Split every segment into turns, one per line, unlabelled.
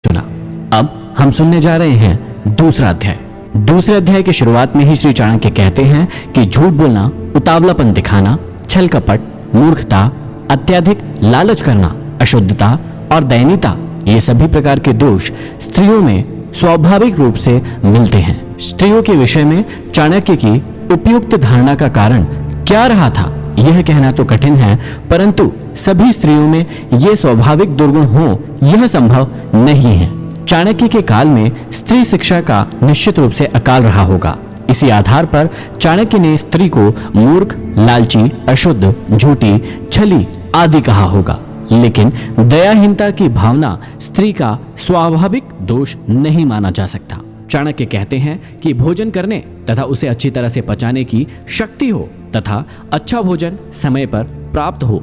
सुना। अब हम सुनने जा रहे हैं दूसरा अध्याय। दूसरे अध्याय की शुरुआत में ही श्री चाणक्य कहते हैं कि झूठ बोलना, उतावलापन दिखाना, छल कपट, मूर्खता, अत्यधिक लालच करना, अशुद्धता और दयनीयता, ये सभी प्रकार के दोष स्त्रियों में स्वाभाविक रूप से मिलते हैं। स्त्रियों के विषय में चाणक्य की उपयुक्त धारणा का कारण क्या रहा था यह कहना तो कठिन है, परंतु सभी स्त्रियों में ये स्वाभाविक दुर्गुण हो यह संभव नहीं है। चाणक्य के काल में स्त्री शिक्षा का निश्चित रूप से अकाल रहा होगा। इसी आधार पर चाणक्य ने स्त्री को मूर्ख, लालची, अशुद्ध, झूठी, छली आदि कहा होगा। लेकिन दयाहीनता की भावना स्त्री का स्वाभाविक दोष नहीं माना जा सकता। चाणक्य कहते हैं कि भोजन करने तथा उसे अच्छी तरह से पचाने की शक्ति हो तथा अच्छा भोजन समय पर प्राप्त हो,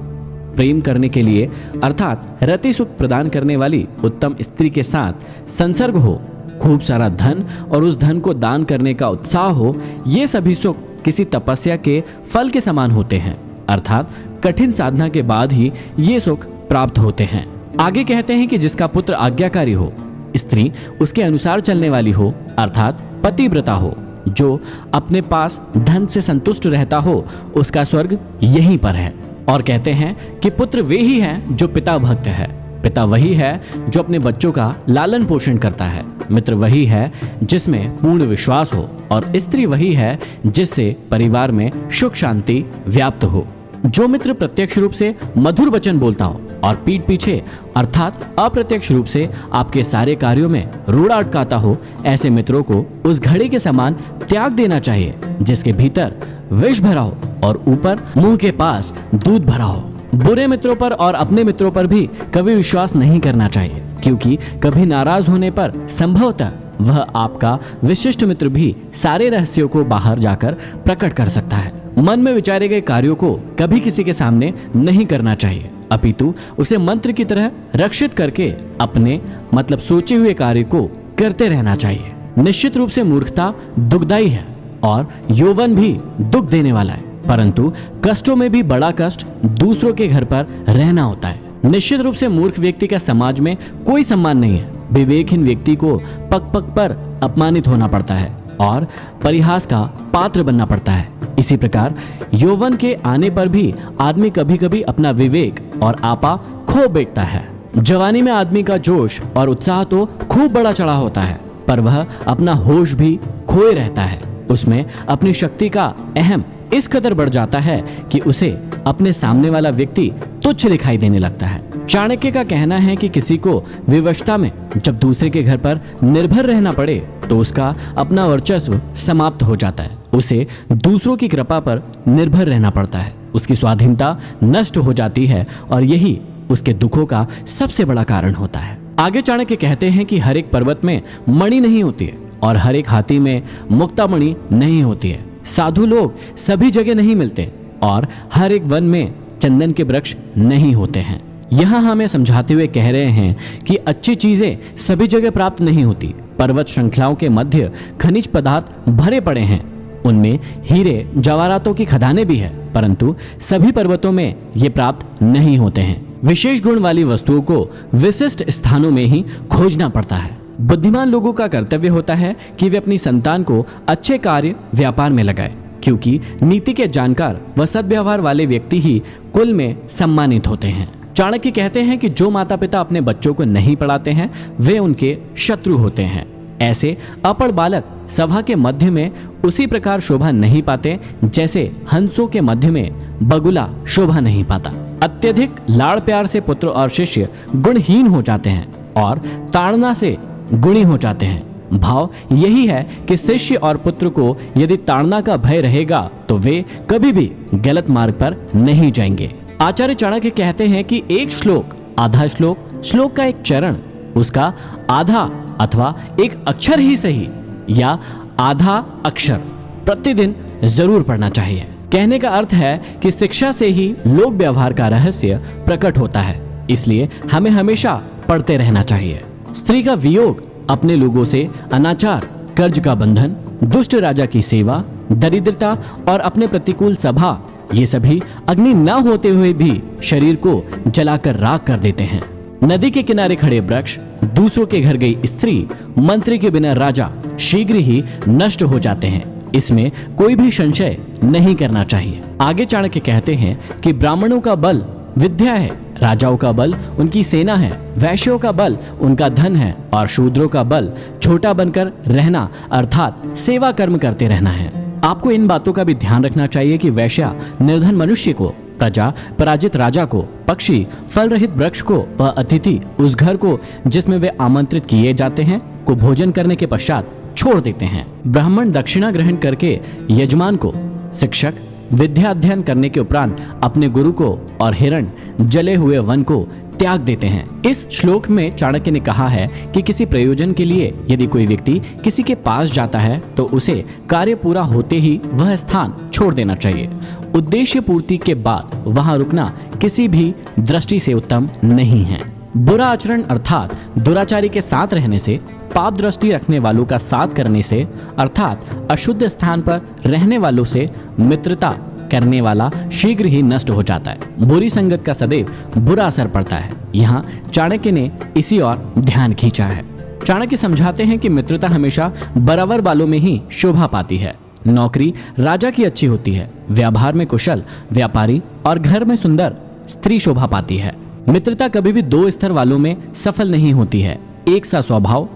प्रेम करने के लिए अर्थात रति सुख प्रदान करने वाली उत्तम स्त्री के साथ संसर्ग हो, खूब सारा धन और उस धन को दान करने का उत्साह हो, ये सभी सुख किसी तपस्या के फल के समान होते हैं, अर्थात कठिन साधना के बाद ही ये सुख प्राप्त होते हैं। आगे कहते हैं कि जिसका पुत्र आज्ञाकारी हो, स्त्री उसके अनुसार चलने वाली हो, अर्थात पतिव्रता हो, जो अपने पास धन से संतुष्ट रहता हो, उसका स्वर्ग यहीं पर है। और कहते हैं कि पुत्र वे ही हैं जो पिता भक्त है, पिता वही है जो अपने बच्चों का लालन पोषण करता है, मित्र वही है जिसमें पूर्ण विश्वास हो, और स्त्री वही है जिससे परिवार में सुख शांति व्याप्त हो। जो मित्र प्रत्यक्ष रूप से मधुर वचन बोलता हो और पीठ पीछे अर्थात अप्रत्यक्ष रूप से आपके सारे कार्यों में रोड़ा अटकाता हो, ऐसे मित्रों को उस घड़े के समान त्याग देना चाहिए जिसके भीतर विष भरा हो और ऊपर मुंह के पास दूध भरा हो। बुरे मित्रों पर और अपने मित्रों पर भी कभी विश्वास नहीं करना चाहिए, क्योंकि कभी नाराज होने पर संभवतः वह आपका विशिष्ट मित्र भी सारे रहस्यों को बाहर जाकर प्रकट कर सकता है। मन में विचारे गए कार्यों को कभी किसी के सामने नहीं करना चाहिए, अपितु उसे मंत्र की तरह रक्षित करके अपने मतलब सोचे हुए कार्य को करते रहना चाहिए। निश्चित रूप से मूर्खता दुखदायी है और यौवन भी दुख देने वाला है, परंतु कष्टों में भी बड़ा कष्ट दूसरों के घर पर रहना होता है। निश्चित रूप से मूर्ख व्यक्ति का समाज में कोई सम्मान नहीं है। विवेकहीन व्यक्ति को पग पग पर अपमानित होना पड़ता है और परिहास का पात्र बनना पड़ता है। इसी प्रकार यौवन के आने पर भी आदमी कभी कभी अपना विवेक और आपा खो बैठता है। जवानी में आदमी का जोश और उत्साह तो खूब बड़ा चढ़ा होता है, पर वह अपना होश भी खोए रहता है। उसमें अपनी शक्ति का अहम इस कदर बढ़ जाता है कि उसे अपने सामने वाला व्यक्ति तुच्छ दिखाई देने लगता है। चाणक्य का कहना है कि किसी को विवशता में जब दूसरे के घर पर निर्भर रहना पड़े तो उसका अपना वर्चस्व समाप्त हो जाता है, उसे दूसरों की कृपा पर निर्भर रहना पड़ता है, उसकी स्वाधीनता नष्ट हो जाती है और यही उसके दुखों का सबसे बड़ा कारण होता है। आगे चाणक्य कहते हैं कि हर एक पर्वत में मणि नहीं होती है और हर एक हाथी में मुक्तामणि नहीं होती है। साधु लोग सभी जगह नहीं मिलते और हर एक वन में चंदन के वृक्ष नहीं होते हैं। यहाँ हमें समझाते हुए कह रहे हैं कि अच्छी चीजें सभी जगह प्राप्त नहीं होती। पर्वत श्रृंखलाओं के मध्य खनिज पदार्थ भरे पड़े हैं, उनमें हीरे जवाहरातों की खदानें भी है, परंतु सभी पर्वतों में ये प्राप्त नहीं होते हैं। विशेष गुण वाली वस्तुओं को विशिष्ट स्थानों में ही खोजना पड़ता है। बुद्धिमान लोगों का कर्तव्य होता है कि वे अपनी संतान को अच्छे कार्य व्यापार में लगाए, क्योंकि नीति के जानकार व सद्व्यवहार वाले व्यक्ति ही कुल में सम्मानित होते हैं। चाणक्य कहते हैं कि जो माता पिता अपने बच्चों को नहीं पढ़ाते हैं वे उनके शत्रु होते हैं। ऐसे अपढ़ बालक सभा के मध्य में उसी प्रकार शोभा नहीं पाते जैसे हंसों के मध्य में बगुला शोभा नहीं पाता। अत्यधिक लाड़ प्यार से पुत्र और शिष्य गुणहीन हो जाते हैं और ताड़ना से गुणी हो जाते हैं। भाव यही है कि शिष्य और पुत्र को यदि ताड़ना का भय रहेगा तो वे कभी भी गलत मार्ग पर नहीं जाएंगे। आचार्य चाणक्य कहते हैं कि एक श्लोक, आधा श्लोक, श्लोक का एक चरण, उसका आधा अथवा एक अक्षर ही सही या आधा अक्षर प्रतिदिन जरूर पढ़ना चाहिए। कहने का अर्थ है कि शिक्षा से ही लोक व्यवहार का रहस्य प्रकट होता है, इसलिए हमें हमेशा पढ़ते रहना चाहिए। स्त्री का वियोग अपने लोगों से अनाचार, कर्ज का बंधन, दुष्ट राजा की सेवा, दरिद्रता और अपने प्रतिकूल सभा, ये सभी अग्नि न होते हुए भी शरीर को जलाकर राख कर देते हैं। नदी के किनारे खड़े वृक्ष दूसरों के घर गई स्त्री, मंत्री के बिना राजा शीघ्र ही नष्ट हो जाते हैं। इसमें कोई भी संशय नहीं करना चाहिए। आगे चाणक्य कहते हैं कि ब्राह्मणों का बल विद्या है, राजाओं का बल उनकी सेना है, वैश्यों का बल उनका धन है और शूद्रों का बल छोटा बनकर रहना अर्थात सेवा कर्म करते रहना है। आपको इन बातों का भी ध्यान रखना चाहिए कि वैश्या निर्धन मनुष्य को, प्रजा पराजित राजा को, पक्षी फल रहित वृक्ष को व अतिथि उस घर को जिसमें वे आमंत्रित किए जाते हैं को भोजन करने के पश्चात छोड़ देते हैं। ब्राह्मण दक्षिणा ग्रहण करके यजमान को, शिक्षक विद्या अध्ययन करने के उपरांत अपने गुरु को और हिरण जले हुए वन को त्याग देते हैं। इस श्लोक में चाणक्य ने कहा है कि किसी प्रयोजन के लिए यदि कोई व्यक्ति किसी के पास जाता है तो उसे कार्य पूरा होते ही वह स्थान छोड़ देना चाहिए। उद्देश्य पूर्ति के बाद वहां रुकना किसी भी दृष्टि से उत्तम नहीं है। बुरा आचरण अर्थात दुराचारी के साथ रहने से, पाप दृष्टि रखने वालों का साथ करने से अर्थात अशुद्ध स्थान पर रहने वालों से मित्रता करने वाला शीघ्र ही नष्ट हो जाता है। बुरी संगत का सदैव बुरा असर पड़ता है। यहाँ चाणक्य ने इसी और ध्यान खींचा है। चाणक्य समझाते हैं कि मित्रता हमेशा बराबर वालों में ही शोभा पाती है। नौकरी राजा की अच्छी होती है, व्यापार में कुशल व्यापारी और घर में सुंदर स्त्री शोभा पाती है। मित्रता कभी भी दो स्तर वालों में सफल नहीं होती है। एक सा स्वभाव,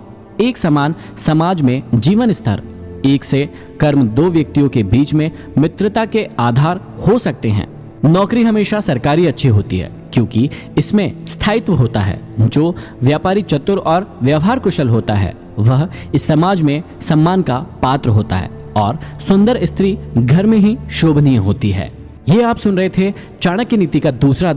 एक समान समाज में जीवन स्तर, एक से कर्म दो व्यक्तियों के बीच में मित्रता के आधार हो सकते हैं। नौकरी हमेशा सरकारी अच्छी होती है क्योंकि इसमें स्थायित्व होता है। जो व्यापारी चतुर और व्यवहार कुशल होता है वह इस समाज में सम्मान का पात्र होता है और सुंदर स्त्री घर में ही शोभनीय होती है। ये आप सुन रहे थे चाणक्य नीति का दूसरा अध्याय।